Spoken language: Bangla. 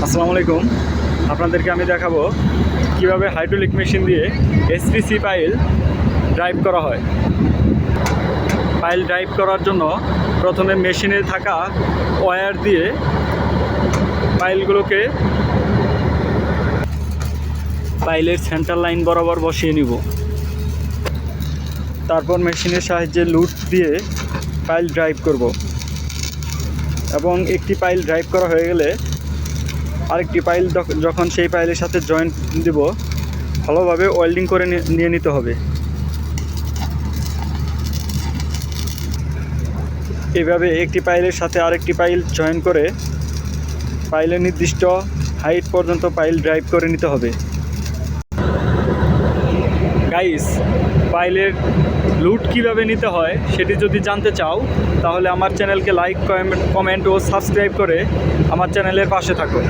আসসালামু আলাইকুম। আপনাদেরকে আমি দেখাবো কিভাবে হাইড্রোলিক মেশিন দিয়ে এসপিসি পাইল ড্রাইভ করা হয়। পাইল ড্রাইভ করার জন্য প্রথমে মেশিনে থাকা ওয়্যার দিয়ে পাইলগুলোকে পাইলের সেন্টার লাইন বরাবর বসিয়ে নিব। তারপর মেশিনের সাহায্যে লুট দিয়ে পাইল ড্রাইভ করব এবং একটি পাইল ড্রাইভ করা হয়ে গেলে আরেকটি পাইল যখন সেই পাইলের সাথে জয়েন্ট দিব, ভালোভাবে ওয়েল্ডিং করে নিয়ে নিতে হবে। এভাবে একটি পাইলের সাথে আরেকটি পাইল জয়েন করে পাইলের নির্দিষ্ট হাইট পর্যন্ত পাইল ড্রাইভ করে নিতে হবে। গাইস, পাইলের লুট কিভাবে নিতে হয় সেটি যদি জানতে চাও তাহলে আমার চ্যানেলকে লাইক, কমেন্ট ও সাবস্ক্রাইব করে আমার চ্যানেলের পাশে থাকো।